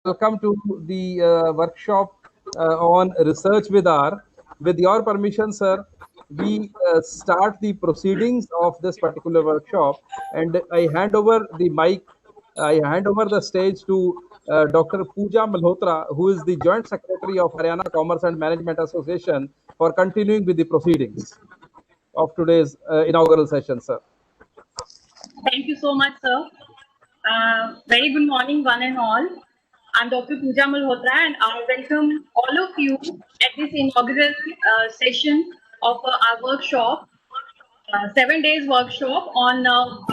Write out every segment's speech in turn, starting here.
welcome to the workshop on research with R. With your permission, sir, we start the proceedings of this particular workshop, and I hand over the stage to Dr. Pooja Malhotra, who is the Joint Secretary of Haryana Commerce and Management Association, for continuing with the proceedings of today's inaugural session, sir. Thank you so much, sir. Very good morning, one and all. I'm Dr. Pooja Malhotra, and I welcome all of you at this inaugural session of our workshop, 7 days workshop on art.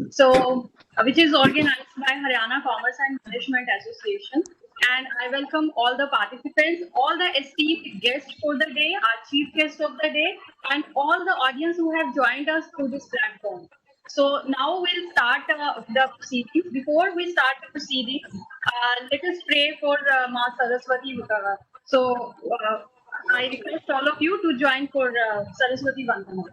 So, which is organized by Haryana Commerce and Management Association. And I welcome all the participants, all the esteemed guests for the day, our chief guest of the day, and all the audience who have joined us through this platform. So now we'll start the proceedings. Before we start the proceedings, let us pray for Ma Saraswati. I request all of you to join for Saraswati Vandana.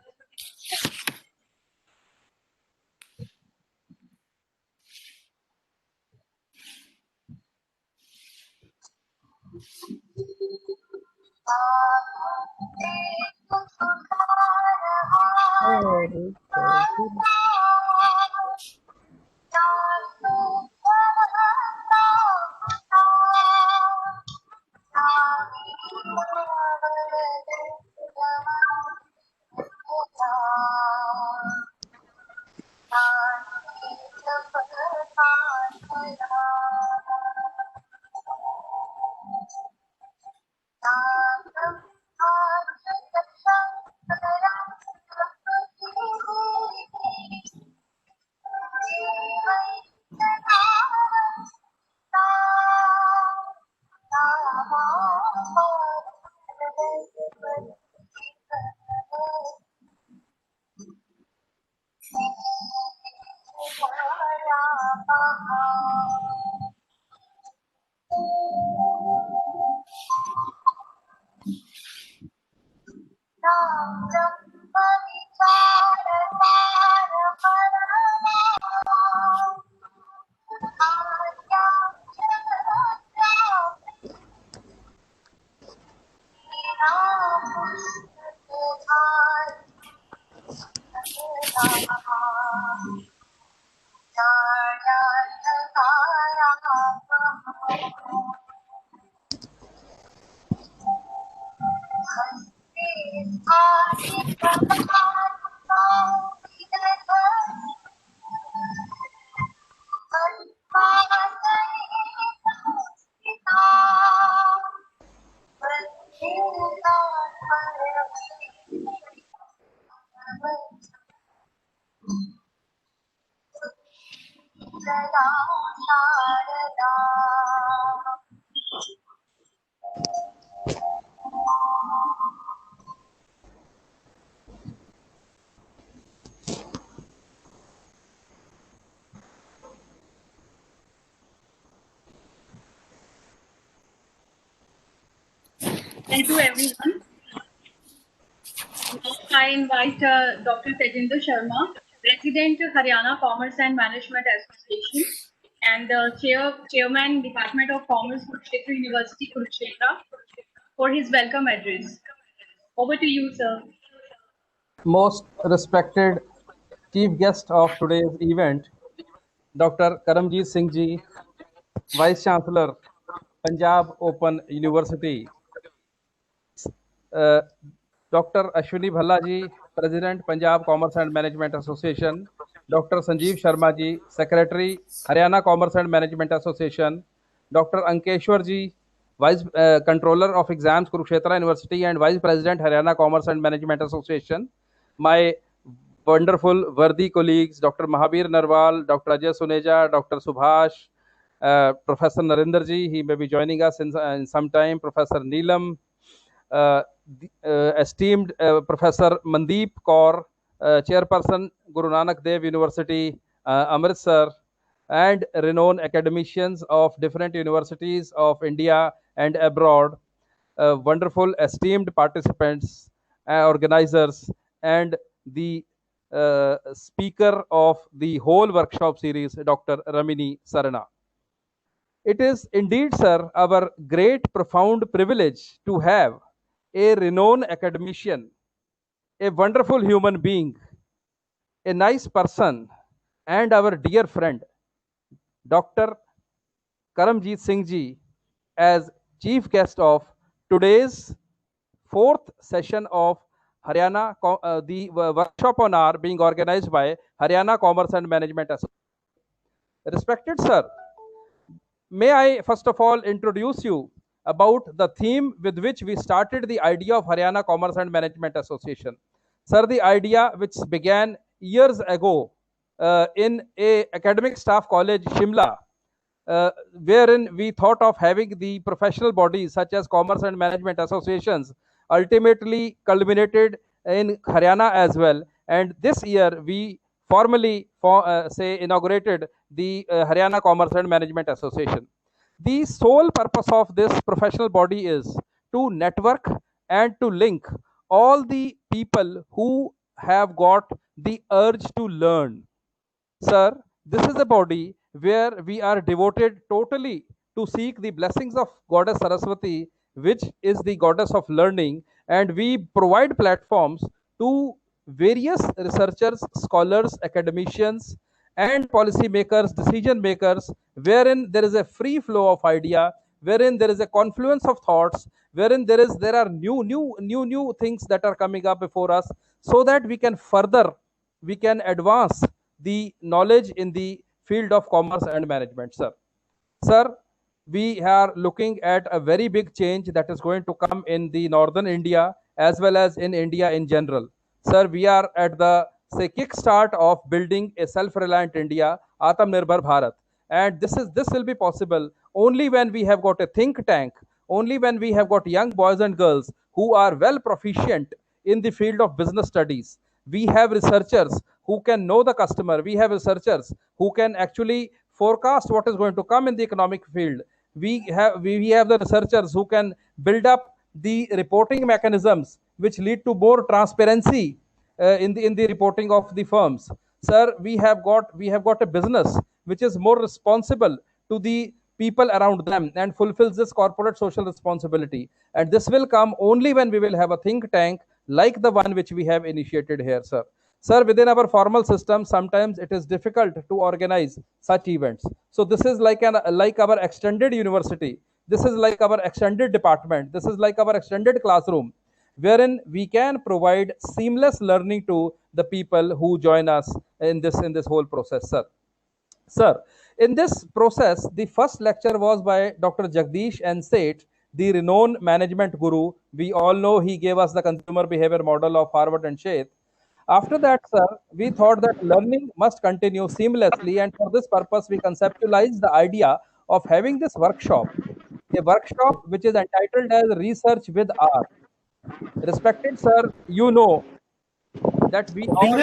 Thank you, everyone. Now I invite Dr. Tejinder Sharma, President, Haryana Commerce and Management Association, and Chairman, Department of Commerce, Kurukshetra University, Kurukshetra, for his welcome address. Over to you, sir. Most respected chief guest of today's event, Dr. Karamjit Singh Ji, Vice Chancellor, Punjab Open University, Dr. Ashwini Bhalla Ji, President, Punjab Commerce and Management Association, Dr. Sanjeev Sharma Ji, Secretary, Haryana Commerce and Management Association, Dr. Ankeshwar Ji, Vice Controller of Exams, Kurukshetra University, and Vice President, Haryana Commerce and Management Association, my wonderful worthy colleagues, Dr. Mahabir Narwal, Dr. Ajay Suneja, Dr. Subhash, Professor Narendra Ji, he may be joining us in some time, Professor Neelam, esteemed Professor Mandeep Kaur, Chairperson, Guru Nanak Dev University, Amritsar, and renowned academicians of different universities of India and abroad, wonderful esteemed participants, organizers, and the speaker of the whole workshop series, Dr. Ramini Sarana. It is indeed, sir, our great, profound privilege to have a renowned academician, a wonderful human being, a nice person, and our dear friend, Dr. Karamjeet Singh ji, as chief guest of today's fourth session of the workshop on R being organized by Haryana Commerce and Management Association. Respected sir, may I first of all introduce you about the theme with which we started the idea of Haryana Commerce and Management Association. Sir, the idea which began years ago in a academic staff college, Shimla, wherein we thought of having the professional bodies such as commerce and management associations, ultimately culminated in Haryana as well. And this year we formally inaugurated the Haryana Commerce and Management Association. The sole purpose of this professional body is to network and to link all the people who have got the urge to learn. Sir, this is a body where we are devoted totally to seek the blessings of Goddess Saraswati, which is the goddess of learning, and we provide platforms to various researchers, scholars, academicians, and policymakers, decision makers, wherein there is a free flow of idea, wherein there is a confluence of thoughts, wherein there are new things that are coming up before us, so that we can advance the knowledge in the field of commerce and management, sir. Sir, we are looking at a very big change that is going to come in the northern India as well as in India in general. Sir, we are at the say kickstart of building a self-reliant India, Atmanirbhar Bharat, and this will be possible only when we have got a think tank, only when we have got young boys and girls who are well proficient in the field of business studies. We have researchers who can know the customer. We have researchers who can actually forecast what is going to come in the economic field. We have the researchers who can build up the reporting mechanisms which lead to more transparency in the reporting of the firms. Sir, we have got a business which is more responsible to the people around them and fulfills this corporate social responsibility. And this will come only when we will have a think tank like the one which we have initiated here, sir. Sir, within our formal system, sometimes it is difficult to organize such events. So this is like our extended university. This is like our extended department. This is like our extended classroom, wherein we can provide seamless learning to the people who join us in this whole process, sir. Sir, in this process, the first lecture was by Dr. Jagdish N. Seth, the renowned management guru. We all know he gave us the consumer behavior model of Harvard and Sheth. After that, sir, we thought that learning must continue seamlessly, and for this purpose, we conceptualized the idea of having this workshop, a workshop which is entitled as Research with R. Respected sir, that we all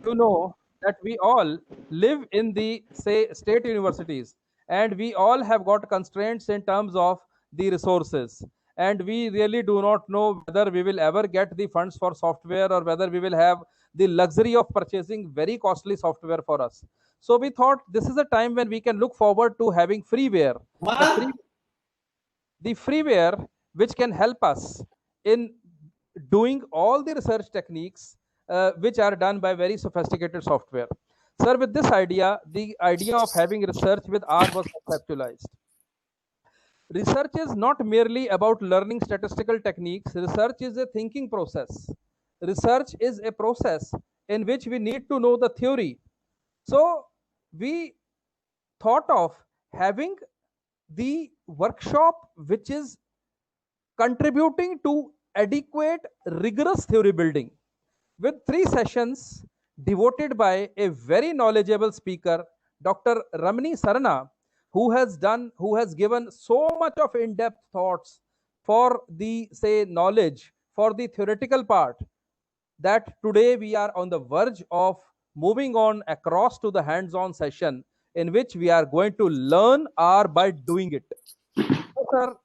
you know that we all live in the say state universities, and we all have got constraints in terms of the resources, and we really do not know whether we will ever get the funds for software or whether we will have the luxury of purchasing very costly software for us. So we thought this is a time when we can look forward to having freeware, the freeware which can help us in doing all the research techniques which are done by very sophisticated software. Sir, with this idea, the idea of having research with R was conceptualized. Research is not merely about learning statistical techniques. Research is a thinking process. Research is a process in which we need to know the theory. So we thought of having the workshop which is contributing to adequate, rigorous theory building, with 3 sessions devoted by a very knowledgeable speaker, Dr. Ramani Sarana, who has given so much of in-depth thoughts for the knowledge, for the theoretical part, that today we are on the verge of moving on across to the hands-on session in which we are going to learn R by doing it. So, sir,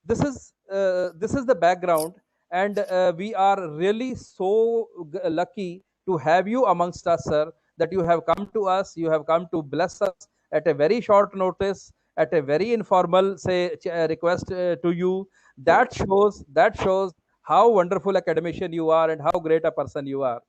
this is the background, and we are really so lucky to have you amongst us, sir, that you have come to us, you have come to bless us, at a very short notice, at a very informal, say, request to you. That shows how wonderful academician you are and how great a person you are.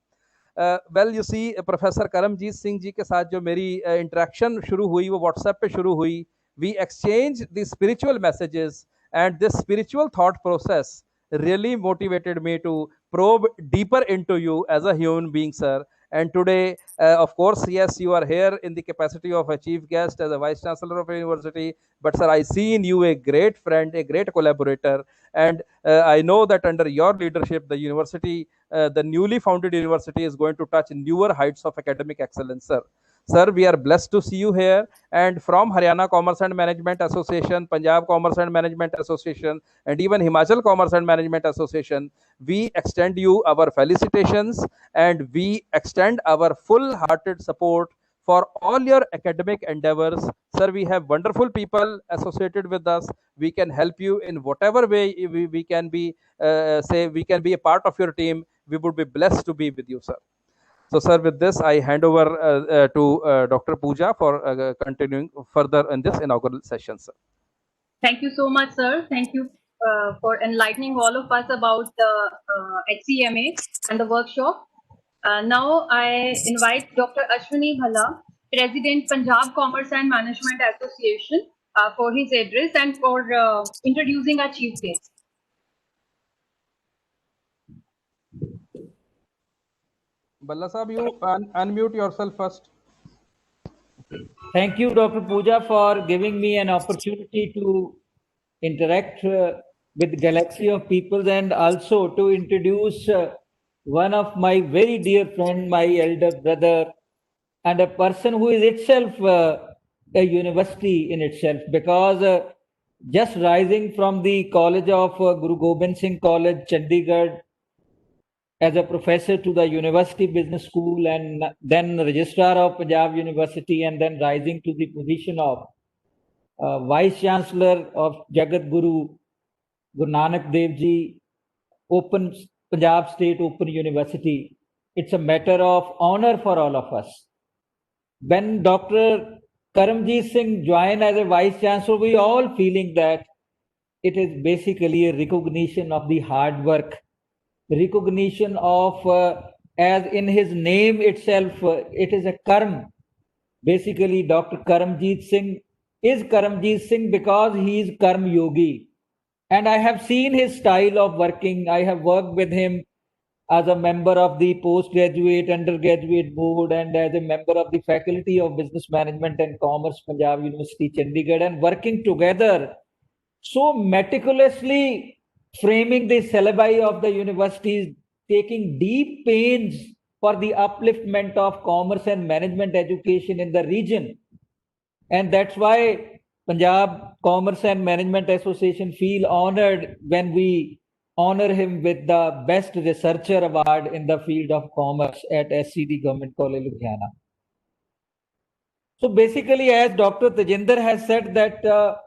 Well you see professor Karamjit Singh ji के साथ जो मेरी interaction शुरू हुई वो WhatsApp पे शुरू हुई. We exchange the spiritual messages and this spiritual thought process really motivated me to probe deeper into you as a human being, sir. And today, of course, yes, you are here in the capacity of a chief guest as a vice chancellor of a university. But sir, I see in you a great friend, a great collaborator, and I know that under your leadership, the university, the newly founded university, is going to touch newer heights of academic excellence, sir. Sir, we are blessed to see you here. And from Haryana Commerce and Management Association, Punjab Commerce and Management Association, and even Himachal Commerce and Management Association, we extend you our felicitations and we extend our full-hearted support for all your academic endeavors. Sir, we have wonderful people associated with us. We can help you in whatever way we can be, we can be a part of your team. We would be blessed to be with you, sir. So, sir, with this, I hand over to Dr. Pooja for continuing further in this inaugural session, sir. Thank you so much, sir. Thank you for enlightening all of us about the HCMA and the workshop. Now, I invite Dr. Ashwini Bhalla, President, Punjab Commerce and Management Association, for his address and for introducing our chief guest. Bhalla sahab, you unmute yourself first. Thank you, Dr. Pooja, for giving me an opportunity to interact with the galaxy of people and also to introduce one of my very dear friend, my elder brother, and a person who is itself a university in itself, because just rising from the college of Guru Gobind Singh College, Chandigarh, as a professor to the University Business School and then registrar of Punjab University, and then rising to the position of Vice Chancellor of Jagat Guru Guru Nanak Dev Ji Open Punjab State Open University. It's a matter of honor for all of us. When Dr. Karamjit Singh joined as a Vice Chancellor, we all feeling that it is basically a recognition of the hard work, recognition of, as in his name itself, it is a karm. Basically, Dr. Karamjit Singh is Karamjit Singh because he is Karm Yogi. And I have seen his style of working. I have worked with him as a member of the postgraduate, undergraduate board, and as a member of the faculty of Business Management and Commerce, Punjab University, Chandigarh, and working together so meticulously, framing the syllabi of the universities, taking deep pains for the upliftment of commerce and management education in the region. And that's why Punjab Commerce and Management Association feel honored when we honor him with the Best Researcher Award in the field of commerce at SCD Government College, Ludhiana. So basically, as Dr. Tajinder has said, that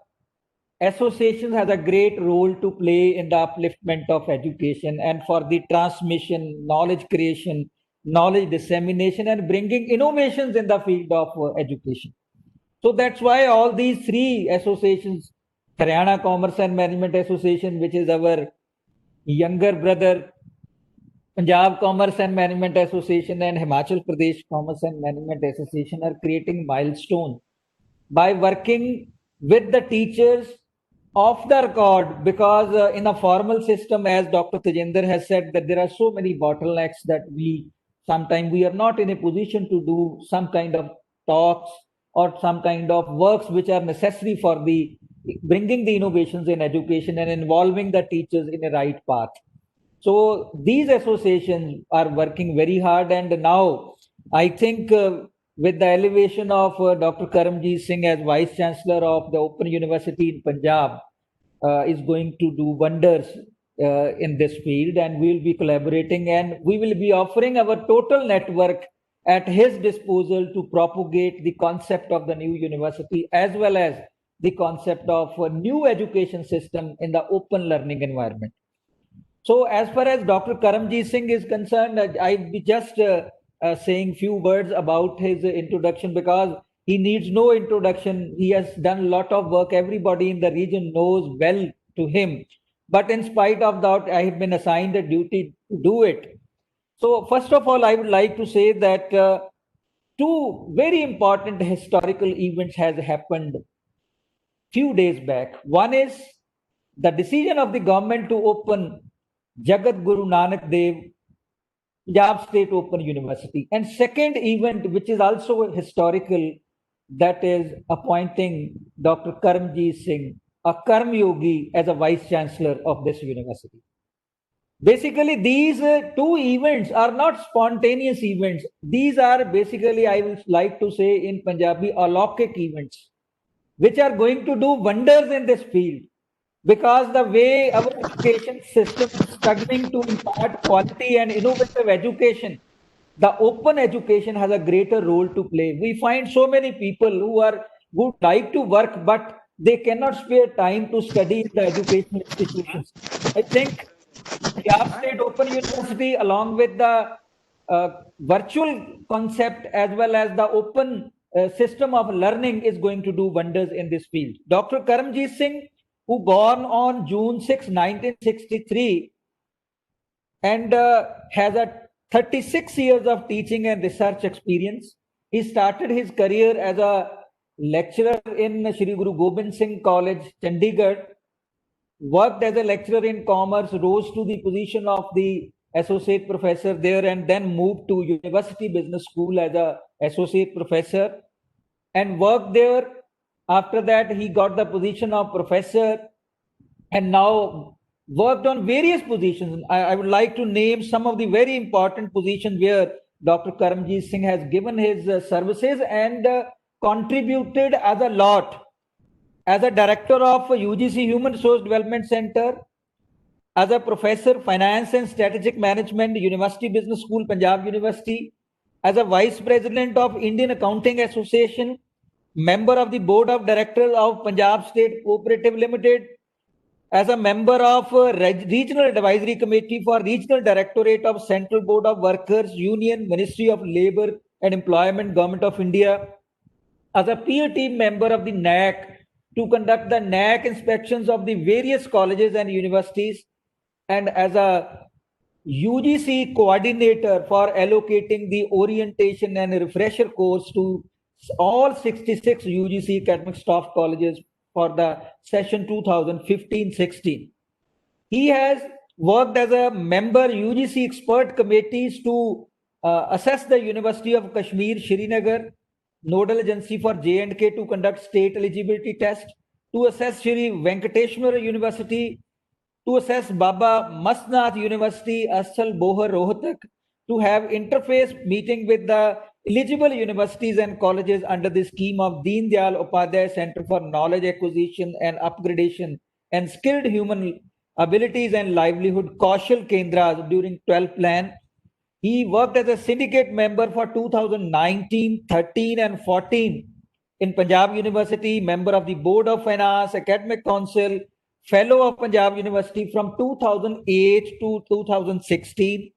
association has a great role to play in the upliftment of education and for the transmission, knowledge creation, knowledge dissemination, and bringing innovations in the field of education. So that's why all these three associations, Haryana Commerce and Management Association, which is our younger brother, Punjab Commerce and Management Association, and Himachal Pradesh Commerce and Management Association, are creating milestones by working with the teachers off the record, because in a formal system, as Dr. Tajinder has said, that there are so many bottlenecks that sometimes we are not in a position to do some kind of talks or some kind of works which are necessary for the bringing the innovations in education and involving the teachers in a right path. So these associations are working very hard, and now I think with the elevation of Dr. Karamjit Singh as Vice Chancellor of the Open University in Punjab, is going to do wonders in this field, and we will be collaborating, and we will be offering our total network at his disposal to propagate the concept of the new university as well as the concept of a new education system in the open learning environment. So as far as Dr. Karamjit Singh is concerned, I'll be just saying few words about his introduction, because He needs no introduction. He has done a lot of work. Everybody in the region knows well to him. But in spite of that, I have been assigned a duty to do it. So first of all, I would like to say that two very important historical events has happened few days back. One is the decision of the government to open Jagat Guru Nanak Dev Punjab State Open University. And second event, which is also historical, that is appointing Dr. Karamjit Singh, a Karm Yogi, as a Vice Chancellor of this university. Basically, these two events are not spontaneous events. These are basically, I would like to say in Punjabi, alaukik events, which are going to do wonders in this field. Because the way our education system is struggling to impart quality and innovative education, the open education has a greater role to play. We find so many people who would like to work, but they cannot spare time to study in the educational institutions. I think Punjab State Open University, along with the virtual concept as well as the open system of learning, is going to do wonders in this field. Dr. Karamjit Singh, who born on June 6, 1963, and has a 36 years of teaching and research experience. He started his career as a lecturer in Shri Guru Gobind Singh College, Chandigarh, worked as a lecturer in commerce, rose to the position of the associate professor there, and then moved to University Business School as a associate professor and worked there. After that, he got the position of professor and now worked on various positions. I would like to name some of the very important positions where Dr. Karamjit Singh has given his services and contributed as a lot. As a director of UGC Human Resource Development Center, as a professor finance and strategic management, University Business School, Punjab University, as a vice president of Indian Accounting Association, member of the board of directors of Punjab State Cooperative Limited, as a member of Regional Advisory Committee for Regional Directorate of Central Board of Workers, Union, Ministry of Labour and Employment, Government of India, as a peer team member of the NAC to conduct the NAC inspections of the various colleges and universities, and as a UGC coordinator for allocating the orientation and refresher course to all 66 UGC academic staff colleges for the session 2015-16. He has worked as a member UGC expert committees to assess the University of Kashmir, Srinagar, nodal agency for J&K to conduct state eligibility test, to assess Shri Venkateshwara University, to assess Baba Masnath University, Asal Bohar, Rohtak, to have interface meeting with the eligible universities and colleges under the scheme of Deen Dayal Upadhyay Center for Knowledge Acquisition and Upgradation and Skilled Human Abilities and Livelihood, Kaushal Kendras, during 12th plan. He worked as a syndicate member for 2019, 13 and 14 in Punjab University, member of the Board of Finance, Academic Council, fellow of Punjab University from 2008 to 2016,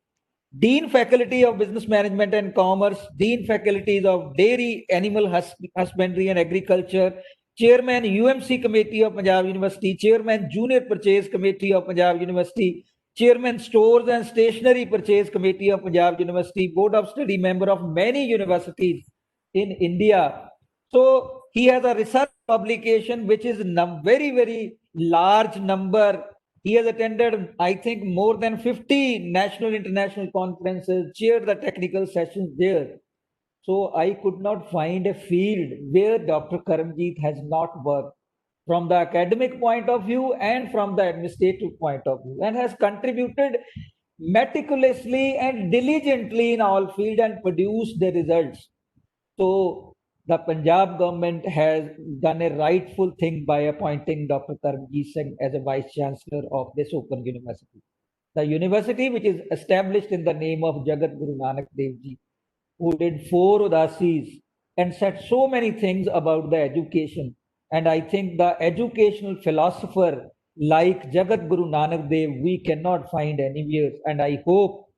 Dean Faculty of Business Management and Commerce, Dean Faculties of Dairy, Animal Husbandry and Agriculture, Chairman UMC Committee of Punjab University, Chairman Junior Purchase Committee of Punjab University, Chairman Stores and Stationery Purchase Committee of Punjab University, Board of Study member of many universities in India. So he has a research publication which is very, very large number. He has attended, I think, more than 50 national, international conferences, chaired the technical sessions there. So I could not find a field where Dr. Karamjit has not worked from the academic point of view and from the administrative point of view, and has contributed meticulously and diligently in all fields and produced the results. So the Punjab government has done a rightful thing by appointing Dr. Karamjit Singh as a Vice Chancellor of this Open University. The university, which is established in the name of Jagat Guru Nanak Dev Ji, who did 4 Udasis and said so many things about the education. And I think the educational philosopher like Jagat Guru Nanak Dev, we cannot find anywhere. And I hope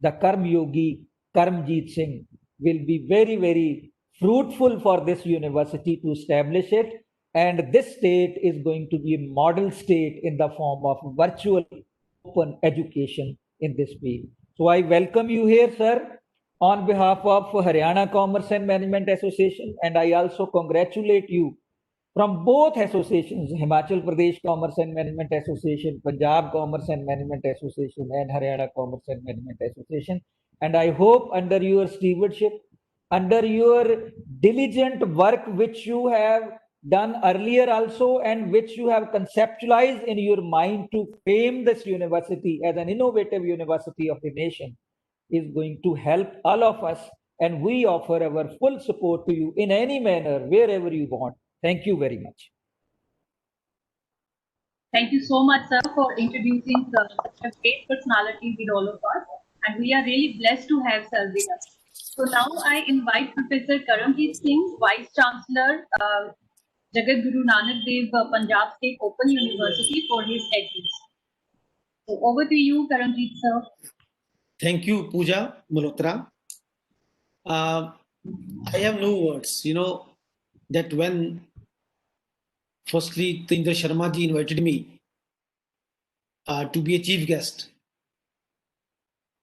the Karm Yogi, Karamjit Singh, will be very, very fruitful for this university to establish it. And this state is going to be a model state in the form of virtual open education in this field. So I welcome you here, sir, on behalf of Haryana Commerce and Management Association, and I also congratulate you from both associations, Himachal Pradesh Commerce and Management Association, Punjab Commerce and Management Association, and Haryana Commerce and Management Association. And I hope under your stewardship, under your diligent work which you have done earlier also, and which you have conceptualized in your mind to frame this university as an innovative university of the nation, is going to help all of us, and we offer our full support to you in any manner, wherever you want. Thank you very much. Thank you so much, sir, for introducing such a great personality with all of us. And we are really blessed to have sir with us. So now I invite Professor Karamjeet Singh, Vice Chancellor, Jagat Guru Nanak Dev Punjab State Open University for his address. So over to you, Karamjeet sir. Thank you, Pooja Malhotra. I have no words, that when firstly Tejendra Sharma ji invited me to be a chief guest.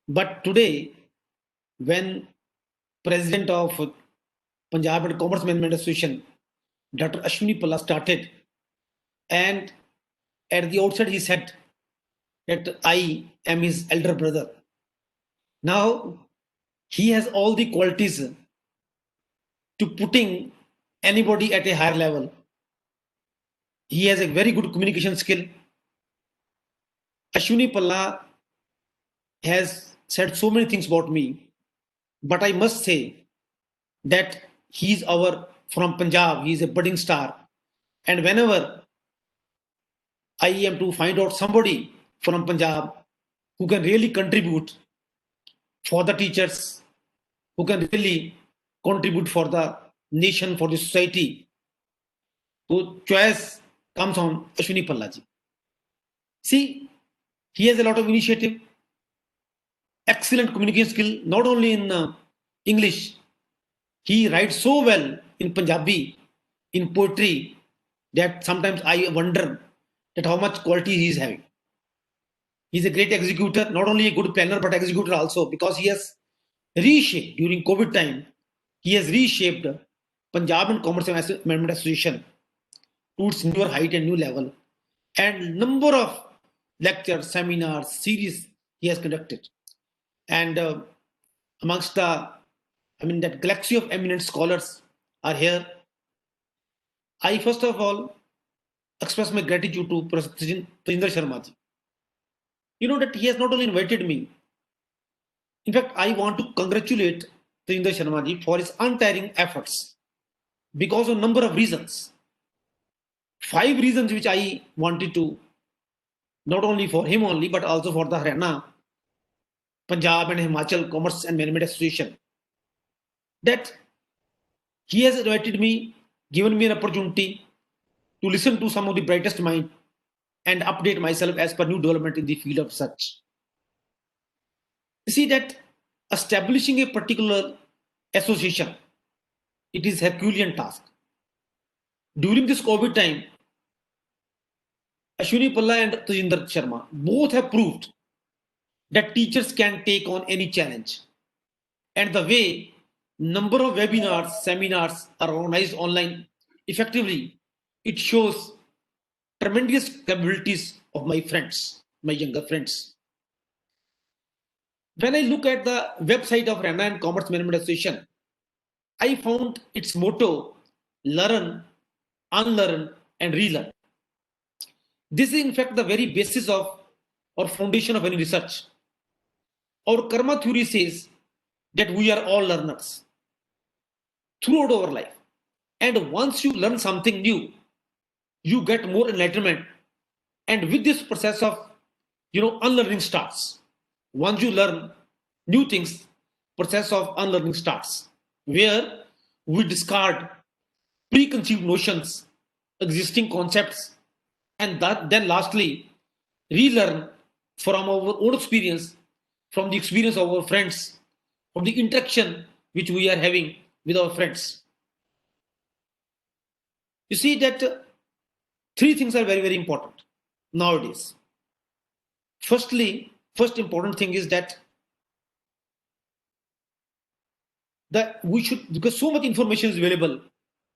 But today, when President of Punjab and Commerce Management Association, Dr. Ashwini Palla started, and at the outset he said that I am his elder brother. Now, he has all the qualities to putting anybody at a higher level. He has a very good communication skill. Ashwini Palla has said so many things about me, but I must say that he's from Punjab, he's a budding star. And whenever I am to find out somebody from Punjab who can really contribute for the teachers, who can really contribute for the nation, for the society, so choice comes on Ashwini Palla ji. See, he has a lot of initiative, excellent communication skill, not only in English. He writes so well in Punjabi, in poetry, that sometimes I wonder that how much quality he is having. He's a great executor, not only a good planner, but executor also, because he has reshaped during COVID time. He has reshaped Punjab and Commerce Management Association to its newer height and new level. And number of lectures, seminars, series he has conducted. And amongst that galaxy of eminent scholars are here. I first of all express my gratitude to Professor Tejendra Sharma ji. You know that he has not only invited me. In fact, I want to congratulate Tejendra Sharma ji for his untiring efforts because of a number of reasons. 5 reasons which I wanted to, not only for him only, but also for the Haryana, Punjab and Himachal Commerce and Management Association. That he has invited me, given me an opportunity to listen to some of the brightest minds and update myself as per new development in the field of research. You see that establishing a particular association, it is a Herculean task. During this COVID time, Ashwini Palla and Tejendra Sharma both have proved that teachers can take on any challenge. And the way number of webinars, seminars are organized online effectively, it shows tremendous capabilities of my friends, my younger friends. When I look at the website of Haryana and Commerce Management Association, I found its motto, learn, unlearn, and relearn. This is in fact the very basis of or foundation of any research. Our karma theory says that we are all learners throughout our life. And once you learn something new, you get more enlightenment. And with this process of, unlearning starts. Once you learn new things, process of unlearning starts, where we discard preconceived notions, existing concepts, and then lastly, relearn from our own experience, from the experience of our friends, from the interaction which we are having with our friends. You see that three things are very, very important nowadays. Firstly, first important thing is that we should, because so much information is available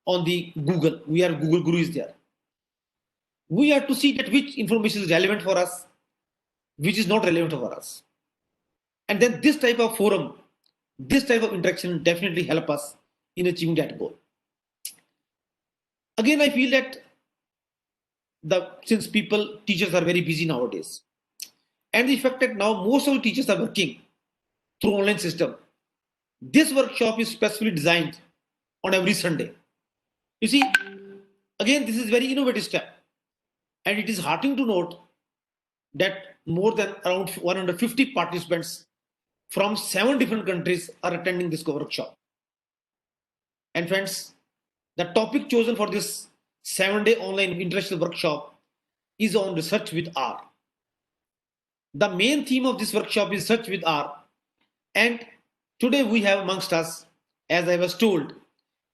on the Google, we are Google Guru is there. We have to see that which information is relevant for us, which is not relevant for us. And then this type of forum, this type of interaction definitely help us in achieving that goal. Again, I feel that since teachers are very busy nowadays, and the fact that now most of the teachers are working through online system, this workshop is specially designed on every Sunday. You see, again, this is very innovative step, and it is heartening to note that more than around 150 participants from 7 different countries are attending this workshop. And friends, the topic chosen for this 7-day online international workshop is on research with R. The main theme of this workshop is research with R, and today we have amongst us, as I was told,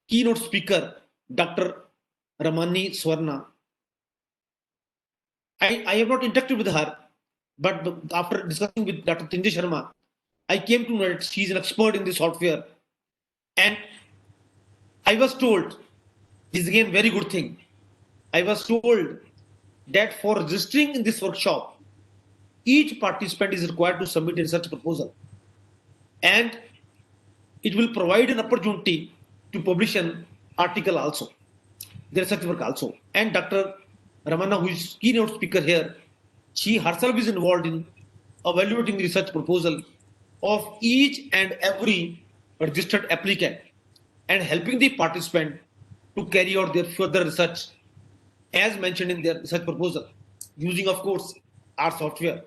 keynote speaker Dr. Ramani Swarna. I have not interacted with her, but after discussing with Dr. Tinjay Sharma, I came to know that she is an expert in this software. And I was told, this is again very good thing, I was told that for registering in this workshop, each participant is required to submit a research proposal. And it will provide an opportunity to publish an article also, the research work also. And Dr. Ramana, who is keynote speaker here, she herself is involved in evaluating the research proposal of each and every registered applicant and helping the participant to carry out their further research as mentioned in their research proposal, using, of course, our software.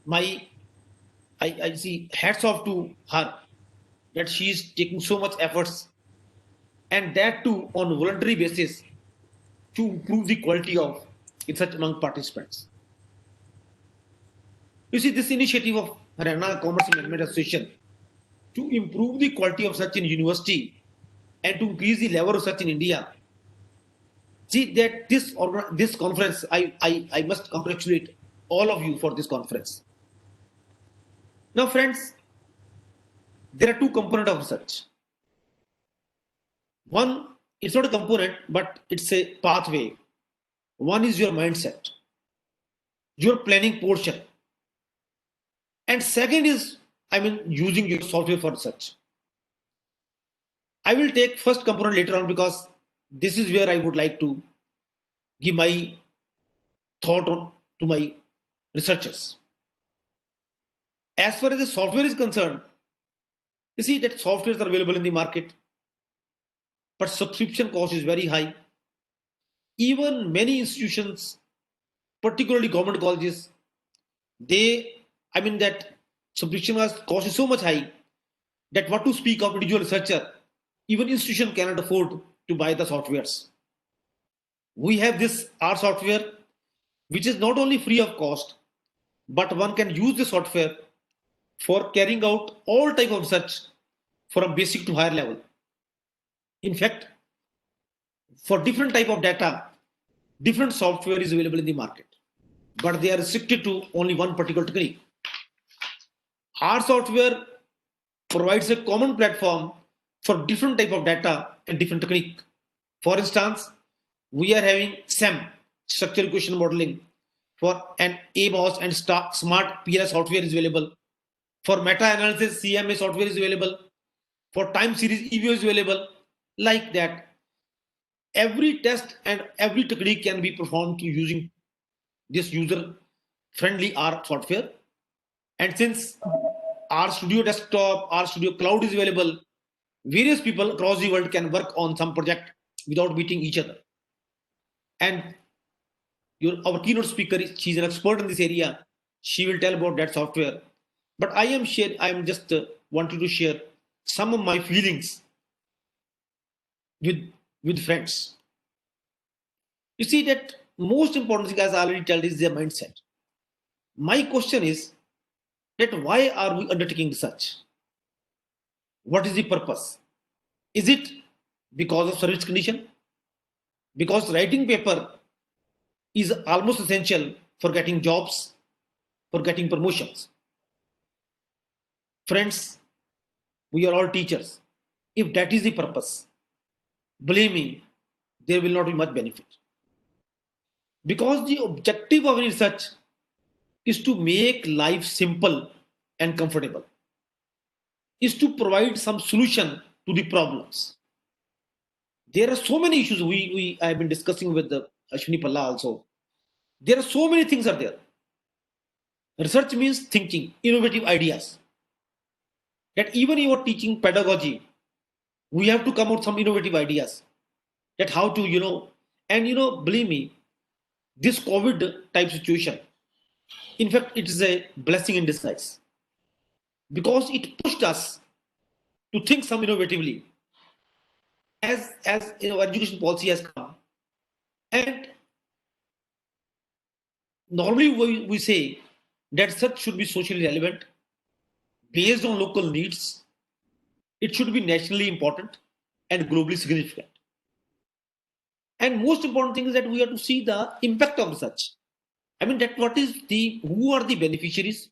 I see hats off to her that she is taking so much efforts, and that too on a voluntary basis, to improve the quality of research among participants. You see, this initiative of Haryana Commerce and Management Association to improve the quality of research in university and to increase the level of research in India. See that this conference, I must congratulate all of you for this conference. Now, friends, there are two components of research. One, it's not a component, but it's a pathway. One is your mindset, your planning portion. And second is, using your software for research. I will take first component later on because this is where I would like to give my thought on to my researchers. As far as the software is concerned, you see that softwares are available in the market, but subscription cost is very high. Even many institutions, particularly government colleges, that subscription cost is so much high that what to speak of individual researcher, even institution cannot afford to buy the softwares. We have this R software, which is not only free of cost, but one can use the software for carrying out all type of research from basic to higher level. In fact, for different type of data, different software is available in the market, but they are restricted to only one particular technique. Our software provides a common platform for different type of data and different technique. For instance, we are having SEM, structural equation modeling, for an AMOS and smart PLS software is available. For meta-analysis, CMA software is available. For time series, EVO is available. Like that, every test and every technique can be performed using this user-friendly R software. And since R Studio Desktop, R Studio Cloud is available, various people across the world can work on some project without meeting each other. And our keynote speaker, she's an expert in this area. She will tell about that software. But I am just wanting to share some of my feelings with friends. You see that most important thing, as I already told, is their mindset. My question is that why are we undertaking research? What is the purpose? Is it because of service condition? because writing paper is almost essential for getting jobs, for getting promotions. Friends, we are all teachers. If that is the purpose, believe me, there will not be much benefit. Because the objective of research is to make life simple and comfortable, is to provide some solution to the problems. There are so many issues we I have been discussing with the Ashwini Palla also. There are so many things are there. Research means thinking, innovative ideas. That even you are teaching pedagogy, we have to come out some innovative ideas. That how to, and believe me, this COVID type situation, in fact, it is a blessing in disguise because it pushed us to think some innovatively. As education policy has come, and normally we say that such should be socially relevant, based on local needs. It should be nationally important and globally significant. And most important thing is that we have to see the impact of research. I mean, that who are the beneficiaries?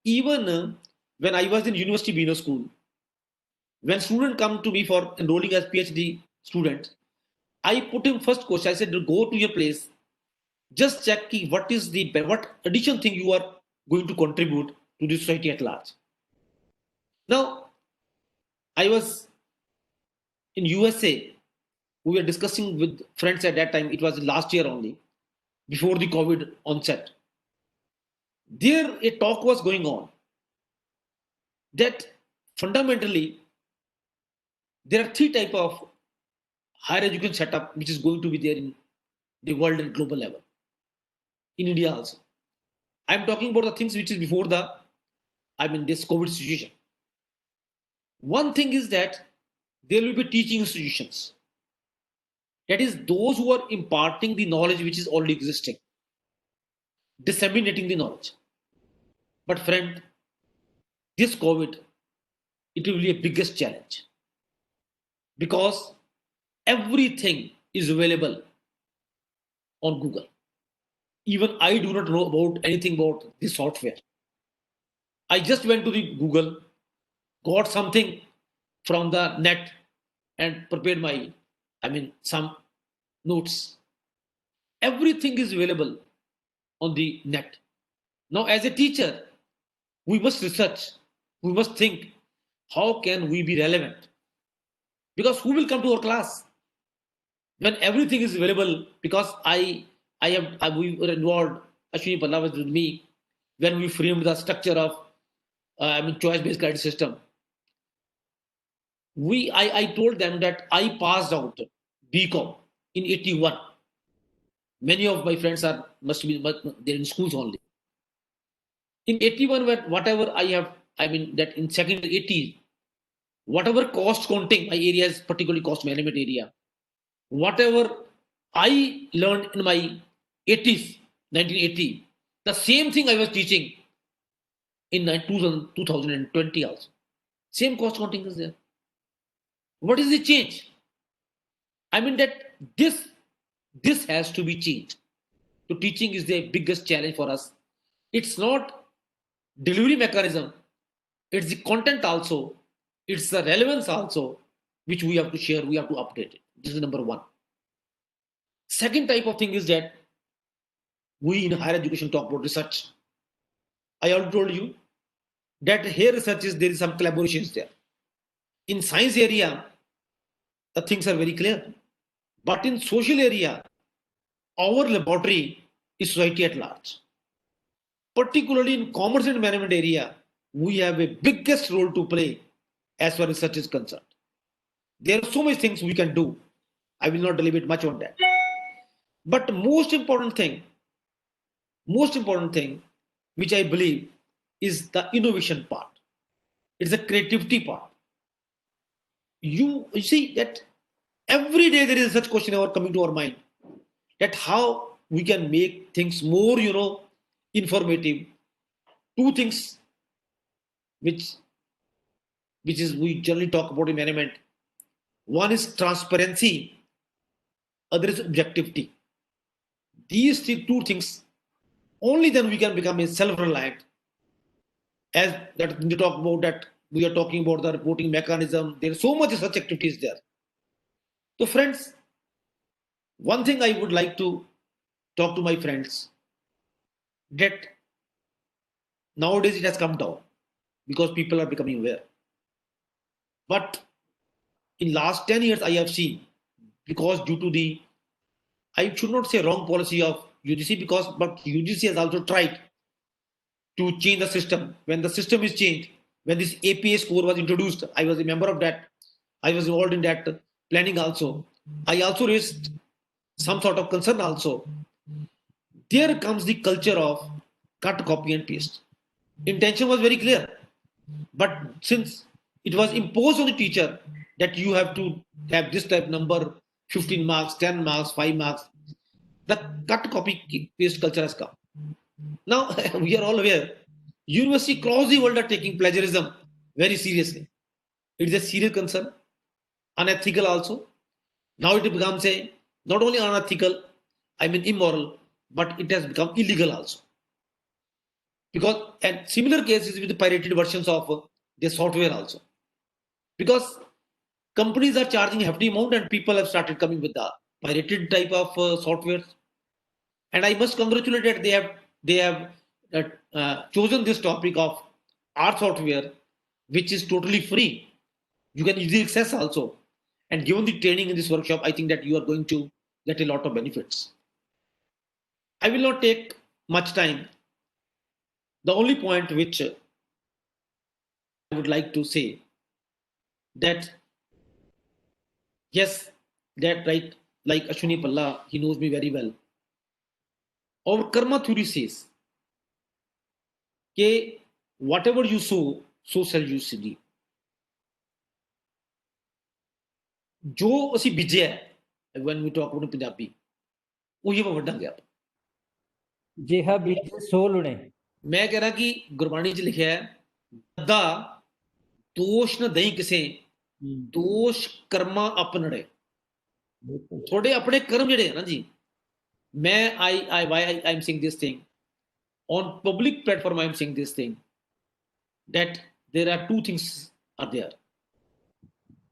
Even when I was in University Business School, when students come to me for enrolling as PhD student, I put him first question. I said, go to your place, just check what additional thing you are going to contribute to the society at large. Now, I was in USA. We were discussing with friends at that time. It was last year only, before the COVID onset. There, a talk was going on that fundamentally there are three types of higher education setup which is going to be there in the world and global level. In India also. I'm talking about the things which is before this COVID situation. One thing is that there will be teaching institutions. That is, those who are imparting the knowledge which is already existing, disseminating the knowledge. But friend, this COVID, it will be a biggest challenge because everything is available on Google. Even I do not know about anything about this software. I just went to the Google, got something from the net and prepared some notes. Everything is available on the net. Now, as a teacher, we must research, we must think, how can we be relevant? Because who will come to our class when everything is available? Because we were involved, Ashwini Palla was with me, when we framed the structure of choice-based credit system. I told them that I passed out BCom in 81. Many of my friends must be they're in schools only. In 81, whatever I have, that in second 80, whatever cost counting, my area is particularly cost management area. Whatever I learned in my 80s, 1980, the same thing I was teaching in 2020 also. Same cost counting is there. What is the change? That this has to be changed. So teaching is the biggest challenge for us. It's not delivery mechanism. It's the content also. It's the relevance also, which we have to share. We have to update it. This is number one. Second type of thing is that we in higher education talk about research. I already told you that here research there is some collaborations there. In science area, the things are very clear. But in social area, our laboratory is society at large. Particularly in commerce and management area, we have a biggest role to play as far as research is concerned. There are so many things we can do. I will not deliberate much on that. But most important thing, which I believe is the innovation part. It's the creativity part. You see that every day there is such question coming to our mind that how we can make things more, informative. Two things which is we generally talk about in management. One is transparency other is objectivity. These two things, only then we can become a self-reliant. As that we talk about that, we are talking about the reporting mechanism. There's so much such activities there. So friends, one thing I would like to talk to my friends, that nowadays it has come down because people are becoming aware. But in last 10 years, I have seen, because due to the, I should not say wrong policy of UGC, but UGC has also tried to change the system. When the system is changed, when this APA score was introduced, I was a member of that. I was involved in that planning also. I also raised some sort of concern also. There comes the culture of cut, copy, and paste. Intention was very clear, but since it was imposed on the teacher that you have to have this type number, 15 marks, 10 marks, 5 marks, the cut, copy, paste culture has come. Now, we are all aware, university across the world are taking plagiarism very seriously. It is a serious concern, unethical also. Now it becomes a, not only unethical, I mean immoral, but it has become illegal also. Because, and similar cases with the pirated versions of the software also. Because companies are charging hefty amount and people have started coming with the pirated type of software. And I must congratulate that they have chosen this topic of our software, which is totally free. You can easily access also. And given the training in this workshop, I think that you are going to get a lot of benefits. I will not take much time. The only point which I would like to say that, yes, that right, like Ashwini Palla, he knows me very well. Our karma theory says that whatever you sow, so shall you reap. जो ਅਸੀਂ ਬੀਜਿਆ ਹੈ, when we talk about Punjabi, ਉਹੀ ਆਪਾਂ ਵੱਢਾਂਗੇ ਆਪਾਂ। ਜਿਹਾ ਬੀਜੇ ਸੋ ਲੁਣੇ। ਮੈਂ ਕਹਿ ਰਿਹਾ ਕਿ ਗੁਰਬਾਣੀ 'ਚ ਲਿਖਿਆ ਹੈ, ਦਾ ਦੋਸ਼ ਨਾ ਦਈ ਕਿਸੇ, ਦੋਸ਼ ਕਰਮਾ ਆਪਨੜੇ। ਤੁਹਾਡੇ ਆਪਣੇ ਕਰਮ ਜਿਹੜੇ ਆ ਨਾ ਜੀ, ਮੈਂ why I'm saying this thing on public platform, I'm saying this thing, that there are two things are there.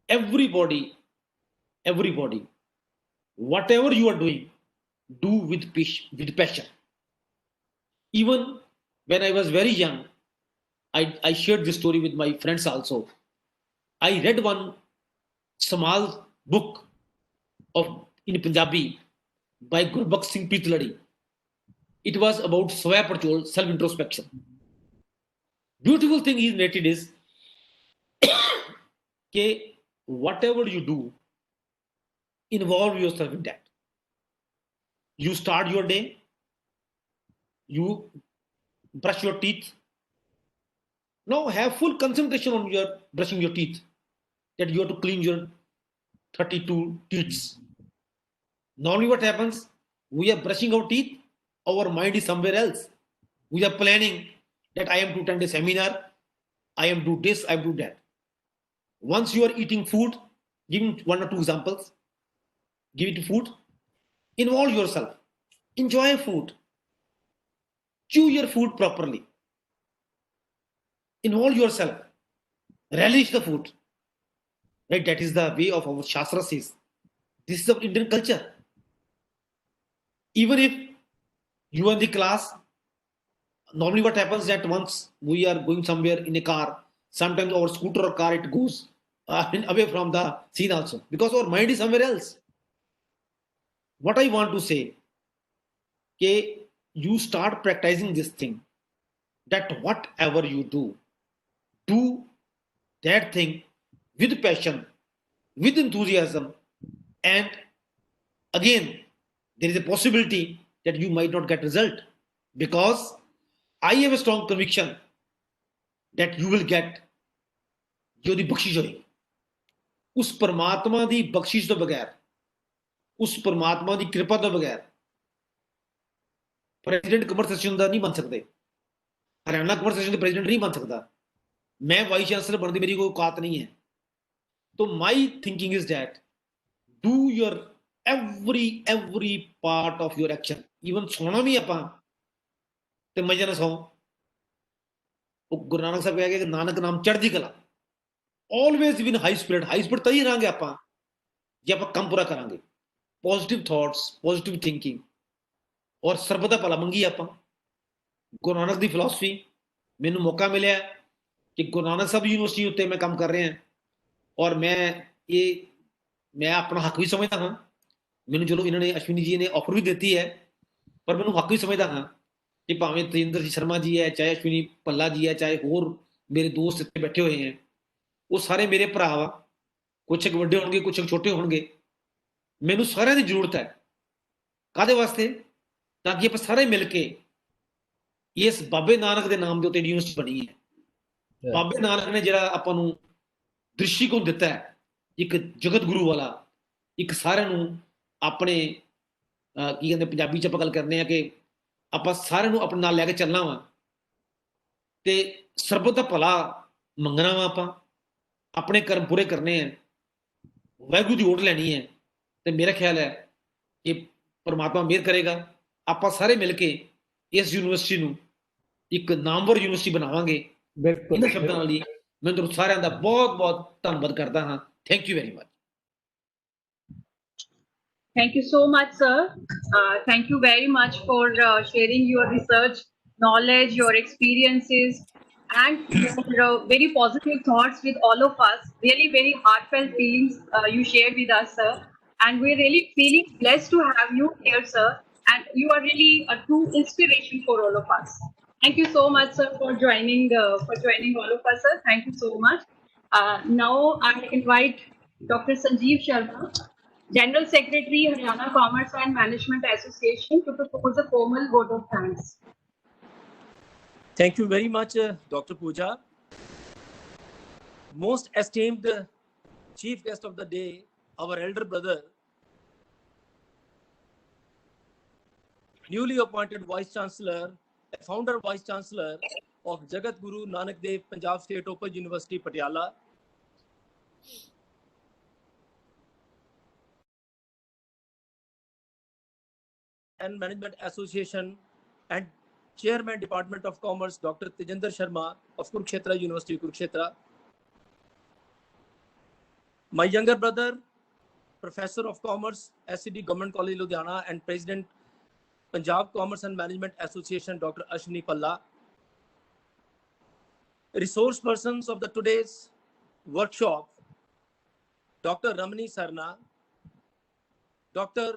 Everybody, whatever you are doing, do with passion. Even when I was very young, I shared this story with my friends also. I read one small book in Punjabi by Gurbakh Singh Pritladi. It was about Sway Patrol, self-introspection. Beautiful thing he narrated is that whatever you do, involve yourself in that. You start your day, you brush your teeth. Now have full concentration on your brushing your teeth, that you have to clean your 32 teeth. Normally what happens, we are brushing our teeth, our mind is somewhere else. We are planning that I am to attend a seminar, I am to do this, I am to do that. Once you are eating food, giving one or two examples, give it food, involve yourself, enjoy food, chew your food properly, involve yourself, relish the food. Right? That is the way of our Shastra says. This is the Indian culture. Even if you are in the class, normally what happens that once we are going somewhere in a car, sometimes our scooter or car, it goes away from the scene also, because our mind is somewhere else. What I want to say, okay, you start practicing this thing, that whatever you do that thing with passion, with enthusiasm, and again, there is a possibility that you might not get result, because I have a strong conviction that you will get जो दी बख्शिश होगी। उस परमात्मा दी बख्शिश तो बगैर, उस परमात्मा दी कृपा तो बगैर प्रेसिडेंट कमर सेशन का नहीं बन सकते, हरियाणा कमर सेशन के प्रेसिडेंट नहीं बन सकता, मैं वाइस चांसलर बनने मेरी कोई औकात नहीं है। तो my thinking is that do your every part of your action, even ਸੋਣਾ ਵੀ ਆਪਾਂ ਤੇ ਮਜ਼ੇ ਨਾਲ ਸੌਂ। ਉਹ ਗੁਰੂ ਨਾਨਕ ਸਾਹਿਬ ਕਹਿ ਗਏ ਕਿ ਨਾਨਕ ਨਾਮ ਚੜ੍ਹਦੀ ਕਲਾ, ਆਲਵੇਜ਼ ਵੀ ਇਨ ਹਾਈ ਸਪਿਰਿਟ ਤਾਂ ਹੀ ਰਹਾਂਗੇ ਆਪਾਂ ਜੇ ਆਪਾਂ ਕੰਮ ਪੂਰਾ ਕਰਾਂਗੇ। ਪੋਜ਼ਿਟਿਵ ਥਾਟਸ, ਪੋਜ਼ਿਟਿਵ ਥਿੰਕਿੰਗ ਔਰ ਸਰਬਤ ਦਾ ਭਲਾ ਮੰਗੀ ਆਪਾਂ। ਗੁਰੂ ਨਾਨਕ ਦੀ ਫਿਲਾਸਫੀ, ਮੈਨੂੰ ਮੌਕਾ ਮਿਲਿਆ ਕਿ ਗੁਰੂ ਨਾਨਕ ਸਾਹਿਬ ਯੂਨੀਵਰਸਿਟੀ ਉੱਤੇ ਮੈਂ ਕੰਮ ਕਰ ਰਿਹਾ ਔਰ ਮੈਂ ਆਪਣਾ ਹੱਕ ਵੀ ਸਮਝਦਾ ਹਾਂ। ਮੈਨੂੰ ਚਲੋ ਇਹਨਾਂ ਨੇ ਅਸ਼ਵਨੀ ਜੀ ਨੇ ਆਫਰ ਵੀ ਦਿੱਤੀ ਹੈ, ਪਰ ਮੈਨੂੰ ਹੱਕ ਵੀ ਸਮਝਦਾ ਹਾਂ ਕਿ ਭਾਵੇਂ ਤੇਜਿੰਦਰ ਜੀ ਸ਼ਰਮਾ ਜੀ ਹੈ, ਚਾਹੇ ਅਸ਼ਵਨੀ ਭੱਲਾ ਜੀ ਹੈ, ਚਾਹੇ ਹੋਰ ਮੇਰੇ ਦੋਸਤ ਇੱਥੇ ਬੈਠੇ ਹੋਏ ਹੈ, ਉਹ ਸਾਰੇ ਮੇਰੇ ਭਰਾ ਵਾ। ਕੁਛ ਇੱਕ ਵੱਡੇ ਹੋਣਗੇ, ਕੁਛ ਇੱਕ ਛੋਟੇ ਹੋਣਗੇ। ਮੈਨੂੰ ਸਾਰਿਆਂ ਦੀ ਜ਼ਰੂਰਤ ਹੈ। ਕਾਹਦੇ ਵਾਸਤੇ? ਤਾਂ ਕਿ ਆਪਾਂ ਸਾਰੇ ਮਿਲ ਕੇ ਇਸ ਬਾਬੇ ਨਾਨਕ ਦੇ ਨਾਮ ਦੇ ਉੱਤੇ ਯੂਨੀਵਰਸਿਟੀ ਬਣੀ ਹੈ। ਬਾਬੇ ਨਾਨਕ ਨੇ ਜਿਹੜਾ ਆਪਾਂ ਨੂੰ ਦ੍ਰਿਸ਼ਟੀਕੋਣ ਦਿੱਤਾ ਹੈ, ਇੱਕ ਜਗਤ ਗੁਰੂ ਵਾਲਾ, ਇੱਕ ਸਾਰਿਆਂ ਨੂੰ ਆਪਣੇ ਕੀ ਕਹਿੰਦੇ ਪੰਜਾਬੀ 'ਚ ਆਪਾਂ ਗੱਲ ਕਰਦੇ ਹਾਂ ਕਿ ਆਪਾਂ ਸਾਰਿਆਂ ਨੂੰ ਆਪਣੇ ਨਾਲ ਲੈ ਕੇ ਚੱਲਣਾ ਵਾ ਤੇ ਸਰਬਤ ਦਾ ਭਲਾ ਮੰਗਣਾ ਵਾ। ਆਪਾਂ ਆਪਣੇ ਕਰਮ ਪੂਰੇ ਕਰਨੇ ਆ, ਵਾਹਿਗੁਰੂ ਦੀ ਓਟ ਲੈਣੀ ਹੈ ਤੇ ਮੇਰਾ ਖਿਆਲ ਹੈ ਕਿ ਪਰਮਾਤਮਾ ਮਿਹਰ ਕਰੇਗਾ। ਆਪਾਂ ਸਾਰੇ ਮਿਲ ਕੇ ਇਸ ਯੂਨੀਵਰਸਿਟੀ ਨੂੰ ਇੱਕ ਨਾਮਵਰ ਯੂਨੀਵਰਸਿਟੀ ਬਣਾਵਾਂਗੇ। ਇਹਨਾਂ ਸ਼ਬਦਾਂ ਨਾਲ ਹੀ ਮੈਂ ਤੁਹਾਨੂੰ ਸਾਰਿਆਂ ਦਾ ਬਹੁਤ ਬਹੁਤ ਧੰਨਵਾਦ ਕਰਦਾ ਹਾਂ। Thank you very much. Thank you so much, sir. Thank you very much for sharing your research knowledge, your experiences, and your very positive thoughts with all of us. Really, very heartfelt feelings you shared with us, sir. And we're really feeling blessed to have you here, sir. And you are really a true inspiration for all of us. Thank you so much, sir, for joining all of us, sir. Thank you so much. Now I invite Dr. Sanjeev Sharma, General Secretary, Haryana Commerce and Management Association, to propose a formal vote of thanks. Thank you very much, Dr. Pooja. Most esteemed chief guest of the day, our elder brother, newly appointed Vice Chancellor, founder Vice Chancellor of Jagat Guru Nanak Dev Punjab State Open University, Patiala. And Management Association and Chairman Department of Commerce, Dr. Tejinder Sharma of Kurukshetra University, Kurukshetra. My younger brother, Professor of Commerce, SCD Government College, Ludhiana, and President, Punjab Commerce and Management Association, Dr. Ashwini Palla. Resource persons of the today's workshop, Dr. Ramani Sarna, Dr.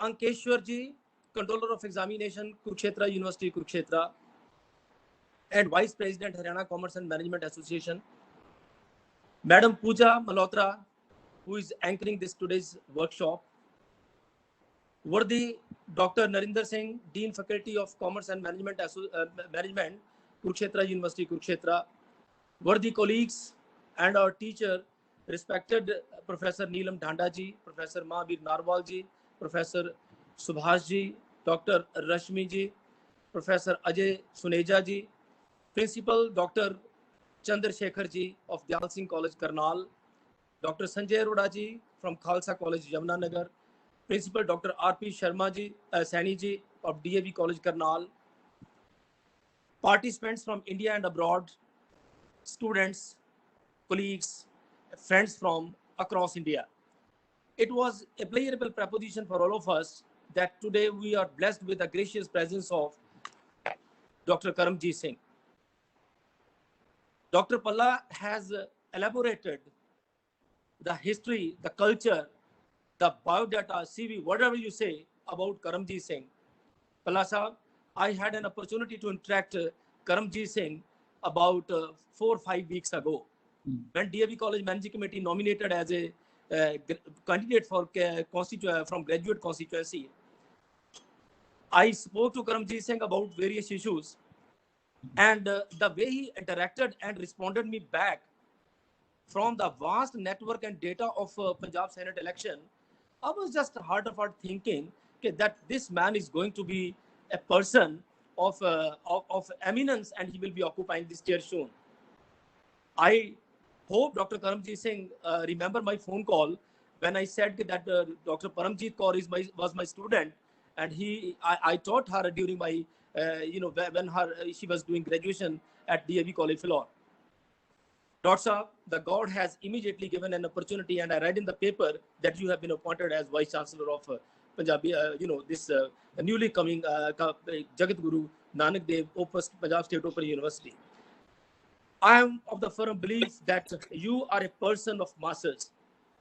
Ankeshwar ji, Controller of Examination, Kurukshetra University, Kurukshetra, and Vice President, Haryana Commerce and Management Association. Madam Pooja Malhotra, who is anchoring this today's workshop. Worthy Dr. Narinder Singh, Dean Faculty of Commerce and Management, Kurukshetra University, Kurukshetra. Worthy colleagues and our teacher, respected Professor Neelam Dhanda ji, Professor Mahabir Narwal ji, Professor Subhash ji, Dr. Rashmi ji, Professor Ajay Suneja ji, Principal Dr. Chandrasekhar ji of Dyal Singh College, Karnal, Dr. Sanjay Arora ji from Khalsa College, Yamunanagar, Principal Dr. R.P. Sharma ji, Saini ji of DAV College, Karnal, participants from India and abroad, students, colleagues, friends from across India. It was a pleasurable proposition for all of us that today we are blessed with the gracious presence of Dr. Karamjit Singh. Dr. Palla has elaborated the history, the culture, the biodata, CV, whatever you say about Karamjit Singh. Palla Sahab, I had an opportunity to interact Karamjit Singh about 4 or 5 weeks ago when DAV College Managing Committee nominated as a candidate for from graduate constituency. I spoke to Karamjit Singh about various issues, and the way he interacted and responded me back from the vast network and data of Punjab Senate election, I was just heart of heart thinking that this man is going to be a person of eminence, and he will be occupying this chair soon. I hope Dr. Karamjit Singh remember my phone call when I said that Dr. Paramjit Kaur was my student, and I taught her during my when she was doing graduation at DAV College Philor. Dr. Saab, the God has immediately given an opportunity, and I read in the paper that you have been appointed as Vice Chancellor of Punjabi, this newly coming Jagat Guru Nanak Dev Opus Punjab State Open University. I am of the firm belief that you are a person of masses.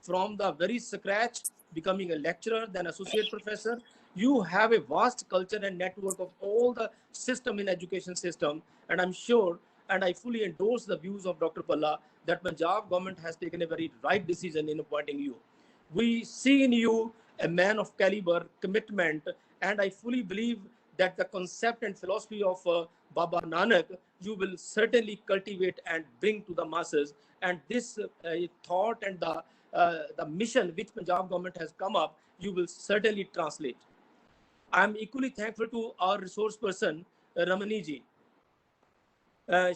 From the very scratch, becoming a lecturer, then associate professor, you have a vast culture and network of all the system in education system. And I'm sure, and I fully endorse the views of Dr. Palla, that Punjab government has taken a very right decision in appointing you. We see in you a man of caliber, commitment, and I fully believe that the concept and philosophy of Baba Nanak, you will certainly cultivate and bring to the masses. And this thought and the mission which Punjab government has come up, you will certainly translate. I am equally thankful to our resource person, Ramani ji.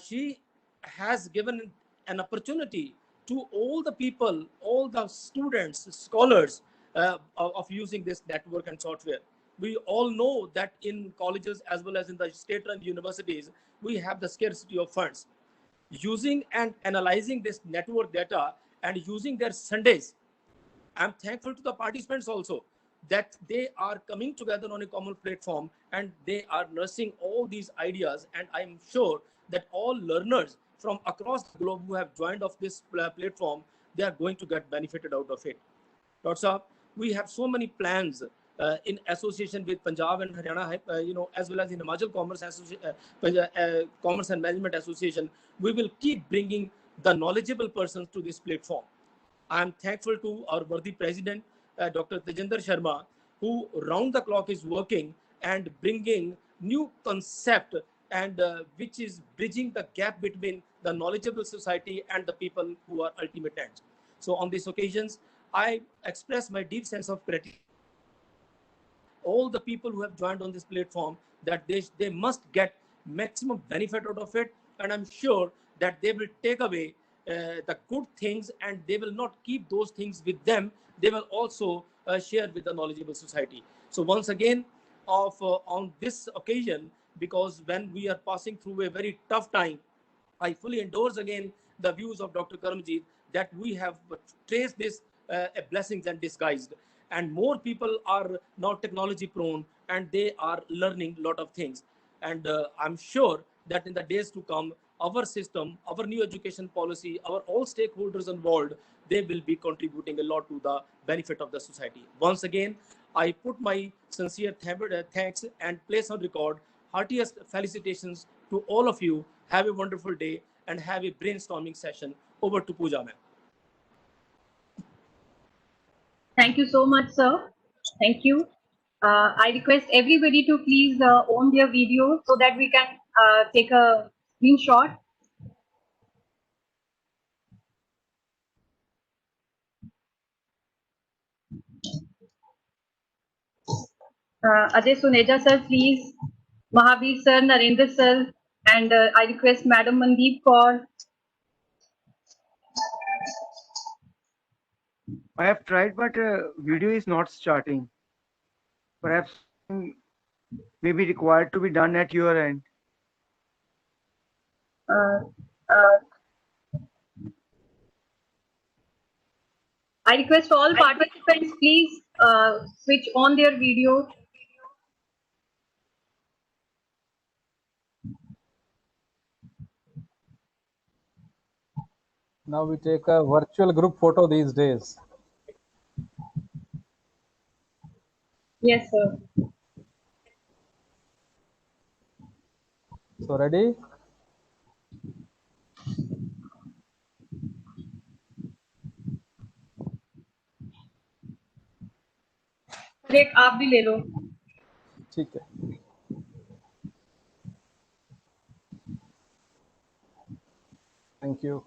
She has given an opportunity to all the people, all the students, scholars of using this network and software. We all know that in colleges as well as in the state-run universities, we have the scarcity of funds. Using and analyzing this network data and using their Sundays, I'm thankful to the participants also that they are coming together on a common platform and they are nursing all these ideas. And I'm sure that all learners from across the globe who have joined of this platform, they are going to get benefited out of it. Dr. Saab, we have so many plans in association with Punjab and Haryana, as well as in Himachal Commerce and Management Association. We will keep bringing the knowledgeable persons to this platform. I am thankful to our worthy president, Dr. Tejinder Sharma, who round the clock is working and bringing new concept and which is bridging the gap between the knowledgeable society and the people who are ultimate ends. So on these occasions, I express my deep sense of gratitude. All the people who have joined on this platform, that they must get maximum benefit out of it. And I'm sure that they will take away the good things and they will not keep those things with them. They will also share with the knowledgeable society. So once again, on this occasion, because when we are passing through a very tough time, I fully endorse again the views of Dr. Karamjit that we have traced this blessings and disguised. And more people are now technology prone and they are learning a lot of things. And I'm sure that in the days to come, our system, our new education policy, our all stakeholders involved, they will be contributing a lot to the benefit of the society. Once again, I put my sincere thanks and place on record heartiest felicitations to all of you. Have a wonderful day and have a brainstorming session. Over to Pooja, ma'am. Thank you so much, sir. Thank you. I request everybody to please own their video so that we can take a screenshot. Ajay Suneja sir, please. Mahavir sir, Narendra sir, and I request Madam Mandeep Kaur. I have tried, but video is not starting. Perhaps may be required to be done at your end. I request all participants, please switch on their video. Now we take a virtual group photo these days. Yes, sir. So ready? एक आप भी ले लो. ठीक है. Thank you.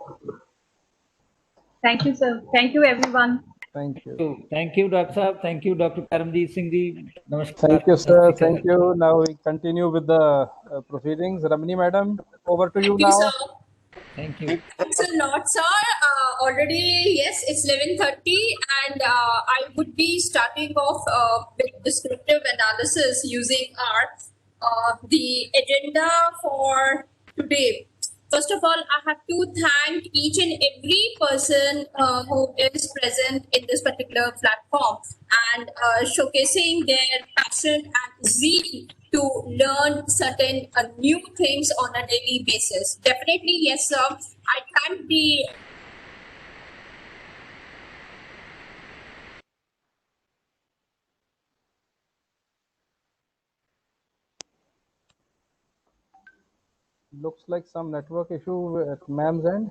Thank you, sir. Thank you, everyone. Thank you. Thank you, Dr. Saab. Thank you, Dr. Karamjit Singh ji. Namaskar. Thank you, sir. Thank you. Now we continue with the proceedings. Ramani, madam, over to you now. Thank you, sir. Thank you. Thanks a lot, sir. Already, yes, it's 11:30, and I would be starting off with descriptive analysis using our the agenda for today. First of all, I have to thank each and every person who is present in this particular platform and showcasing their passion and zeal to learn certain new things on a daily basis. Definitely, yes, sir. I thank the Looks like some network issue at ma'am's end.